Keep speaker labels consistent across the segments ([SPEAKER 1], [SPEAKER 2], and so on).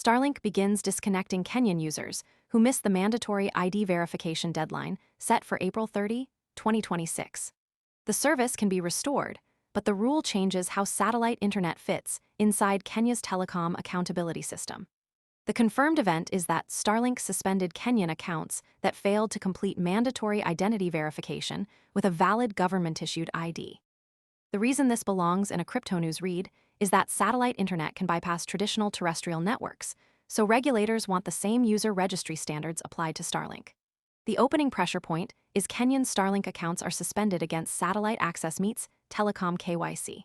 [SPEAKER 1] Starlink begins disconnecting Kenyan users who missed the mandatory ID verification deadline set for April 30, 2026. The service can be restored, but the rule changes how satellite internet fits inside Kenya's telecom accountability system. The confirmed event is that Starlink suspended Kenyan accounts that failed to complete mandatory identity verification with a valid government-issued ID. The reason this belongs in a Crypto News read is that satellite internet can bypass traditional terrestrial networks, so regulators want the same user registry standards applied to Starlink. The opening pressure point is Kenyan Starlink accounts are suspended against satellite access meets telecom KYC.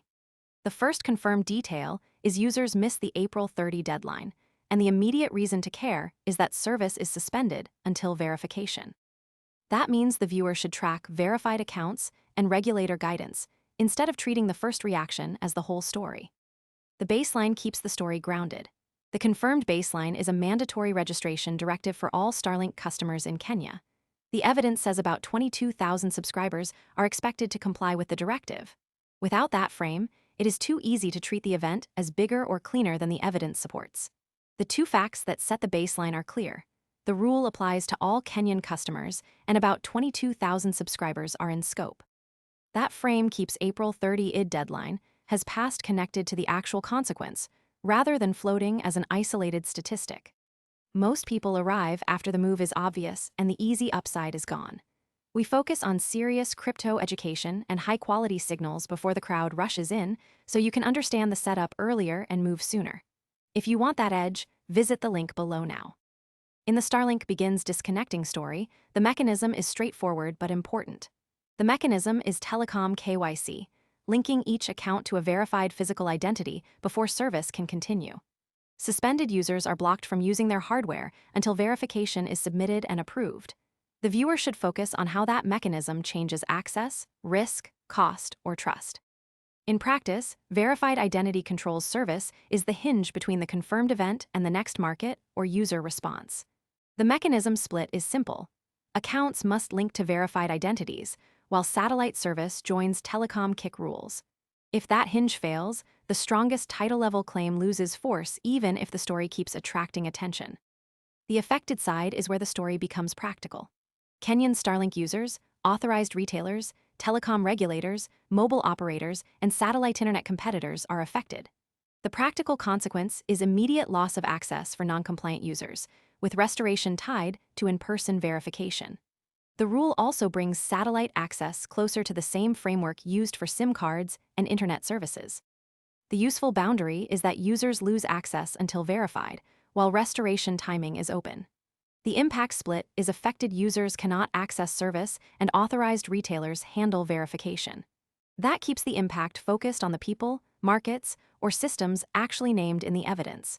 [SPEAKER 1] The first confirmed detail is users missed the April 30 deadline, and the immediate reason to care is that service is suspended until verification. That means the viewer should track verified accounts and regulator guidance, instead of treating the first reaction as the whole story. The baseline keeps the story grounded. The confirmed baseline is a mandatory registration directive for all Starlink customers in Kenya. The evidence says about 22,000 subscribers are expected to comply with the directive. Without that frame, it is too easy to treat the event as bigger or cleaner than the evidence supports. The two facts that set the baseline are clear. The rule applies to all Kenyan customers, and about 22,000 subscribers are in scope. That frame keeps April 30 ID deadline has passed connected to the actual consequence, rather than floating as an isolated statistic. Most people arrive after the move is obvious and the easy upside is gone. We focus on serious crypto education and high-quality signals before the crowd rushes in, so you can understand the setup earlier and move sooner. If you want that edge, visit the link below now. In the Starlink begins disconnecting story, the mechanism is straightforward but important. The mechanism is telecom KYC, linking each account to a verified physical identity before service can continue. Suspended users are blocked from using their hardware until verification is submitted and approved. The viewer should focus on how that mechanism changes access, risk, cost, or trust. In practice, verified identity controls service is the hinge between the confirmed event and the next market or user response. The mechanism split is simple. Accounts must link to verified identities, while satellite service joins telecom KIC rules. If that hinge fails, the strongest title-level claim loses force even if the story keeps attracting attention. The affected side is where the story becomes practical. Kenyan Starlink users, authorized retailers, telecom regulators, mobile operators, and satellite internet competitors are affected. The practical consequence is immediate loss of access for non-compliant users, with restoration tied to in-person verification. The rule also brings satellite access closer to the same framework used for SIM cards and internet services. The useful boundary is that users lose access until verified, while restoration timing is open. The impact split is affected users cannot access service and authorized retailers handle verification. That keeps the impact focused on the people, markets, or systems actually named in the evidence.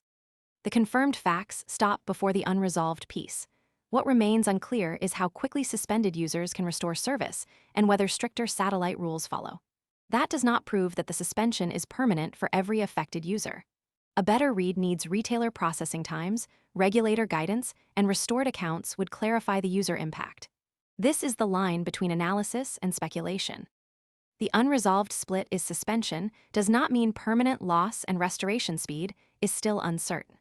[SPEAKER 1] The confirmed facts stop before the unresolved piece. What remains unclear is how quickly suspended users can restore service and whether stricter satellite rules follow. That does not prove that the suspension is permanent for every affected user. A better read needs retailer processing times, regulator guidance, and restored accounts would clarify the user impact. This is the line between analysis and speculation. The unresolved split is suspension does not mean permanent loss, and restoration speed is still uncertain.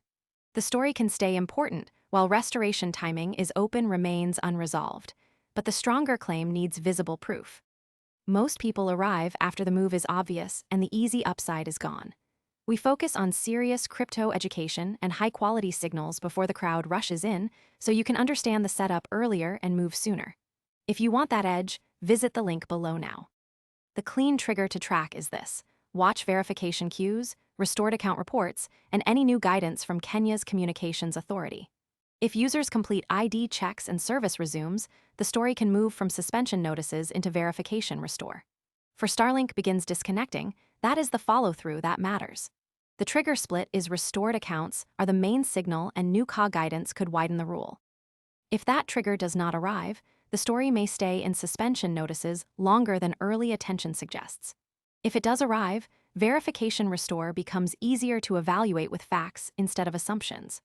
[SPEAKER 1] The story can stay important while restoration timing is open remains unresolved, but the stronger claim needs visible proof. Most people arrive after the move is obvious and the easy upside is gone. We focus on serious crypto education and high-quality signals before the crowd rushes in, so you can understand the setup earlier and move sooner. If you want that edge, visit the link below now. The clean trigger to track is this: watch verification cues, restored account reports, and any new guidance from Kenya's Communications Authority. If users complete ID checks and service resumes, the story can move from suspension notices into verification restore. For Starlink begins disconnecting, that is the follow-through that matters. The trigger split is restored accounts are the main signal, and new CA guidance could widen the rule. If that trigger does not arrive, the story may stay in suspension notices longer than early attention suggests. If it does arrive, verification restore becomes easier to evaluate with facts instead of assumptions.